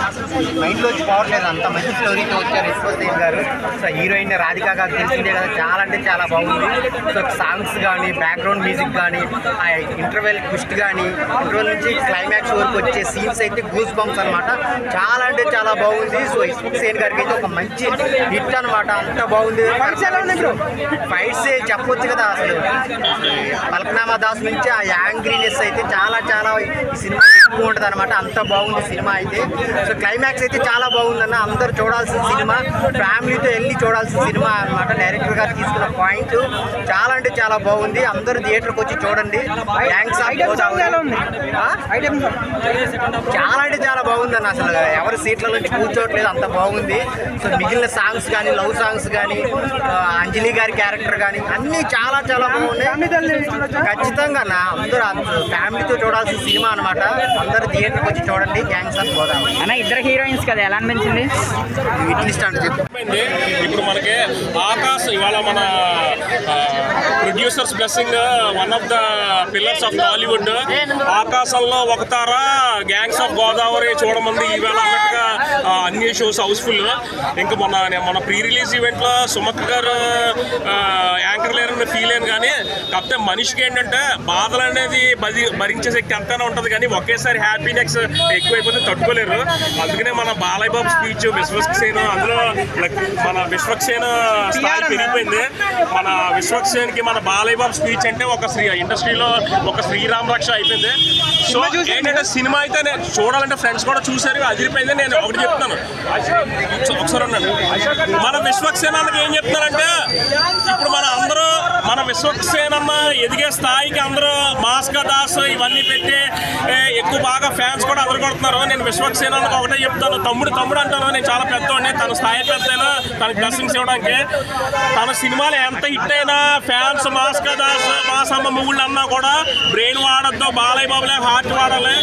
అసలు మైండ్లోంచి పోవట్లేదు, అంత మంచి స్టోరీతో వచ్చారు విశ్వసేన్ గారు. సో హీరోయిన్ రాధికా గారు తెలిసిందే కదా, చాలా అంటే చాలా బాగుంది. సో సాంగ్స్ కానీ, బ్యాక్గ్రౌండ్ మ్యూజిక్ కానీ, ఆ ఇంటర్వెల్ ట్విస్ట్ కానీ, ఇంటర్వెల్ నుంచి క్లైమాక్స్ వరకు వచ్చే సీన్స్ అయితే గూస్ బంప్స్ అనమాట. చాలా అంటే చాలా బాగుంది. సో విశ్వసేన్ గారికి అయితే ఒక మంచి హిట్ అనమాట, అంత బాగుంది. ఫైట్స్ చెప్పొచ్చు కదా, అసలు పల్కనామా దాస్ నుంచి ఆ యాంగ్రీనెస్ అయితే చాలా చాలా ఈ సినిమా ఎక్కువ ఉంటుంది అనమాట, అంత బాగుంది సినిమా అయితే. సో క్లైమాక్స్ అయితే చాలా బాగుందన్న, అందరూ చూడాల్సిన సినిమా, ఫ్యామిలీతో వెళ్ళి చూడాల్సిన సినిమా అనమాట. డైరెక్టర్ గారు తీసుకున్న పాయింట్ చాలా అంటే చాలా బాగుంది, అందరూ థియేటర్కి వచ్చి చూడండి. చాలా అంటే చాలా బాగుందన్న, అసలు ఎవరు సీట్ల నుంచి కూర్చోవట్లేదు, అంత బాగుంది. సో మిగిలిన సాంగ్స్ కానీ, లవ్ సాంగ్స్ కానీ, అంజలి గారి క్యారెక్టర్ కానీ అన్నీ చాలా చాలా బాగున్నాయి. ఖచ్చితంగా అందరూ ఫ్యామిలీతో చూడాల్సిన సినిమా అనమాట, అందరూ థియేటర్కి వచ్చి చూడండి. గ్యాంగ్స్ ఆఫ్ గోదావరి అన్న, ఇద్దరు హీరోయిన్స్ కదా, ఎలా అనిపించింది? ఇట్లిస్ట్ అంటే చెప్పండి. ఇప్పుడు మనకి ఆకాశ్ ఇవాళ మన producers blessing, one of the pillars of Tollywood. ఆకాశంలో ఒక తార, గ్యాంగ్స్ ఆఫ్ గోదావరి చూడమంది ఈవేళ అన్నట్టుగా అన్ని షోస్ హౌస్ఫుల్. ఇంకా మన ప్రీ రిలీజ్ ఈవెంట్లో సుమత్ గారు యాంకర్ లేరని ఫీల్ అయ్యాను. కానీ కాకపోతే మనిషికి ఏంటంటే బాధలు అనేది భరించే శక్తి ఎంతైనా ఉంటుంది, కానీ ఒకేసారి హ్యాపీనెస్ ఎక్కువైపోతే తట్టుకోలేరు. అందుకనే మన బాలయ్య బాబు స్పీచ్, విశ్వక్సేన్, అందులో మన విశ్వక్సేన్ స్థాయి పెరిగిపోయింది. మన విశ్వక్సేన్కి మన బాలయ్య బాబు స్పీచ్ అంటే ఒక ఇండస్ట్రీలో ఒక శ్రీరామ్ రక్ష అయిపోయింది. సో ఏంటంటే సినిమా అయితే నేను చూడాలంటే ఫ్రెండ్స్ కూడా చూసారు, అదిరిపోయింది. నేను ఒకటి చెప్తాను, ఒకసారి ఉన్నాను. మన విశ్వక్సేన్ అన్నకి ఏం చెప్తానంటే, ఇప్పుడు మన విశ్వక్సేన్ అన్న ఎదిగే స్థాయికి అందరూ మాస్కా దాస్ ఇవన్నీ పెట్టి ఎక్కువ బాగా ఫ్యాన్స్ కూడా అదరగొడుతున్నారు. నేను విశ్వక్సేన్ అన్నకు ఒకటే చెప్తాను, తమ్ముడు అంటాను. నేను చాలా పెద్దవాడిని, తన స్థాయి పెద్దైనా తనకు బ్లెస్సింగ్స్ ఇవ్వడానికి. తన సినిమాలు ఎంత హిట్ అయినా ఫ్యాన్స్ మాస్కా దాస్, మాసమ్మ మొగుళ్ళు అన్నా కూడా బ్రెయిన్ వాడద్దు, బాలయ్య బాబులే హార్ట్ వాడాలి.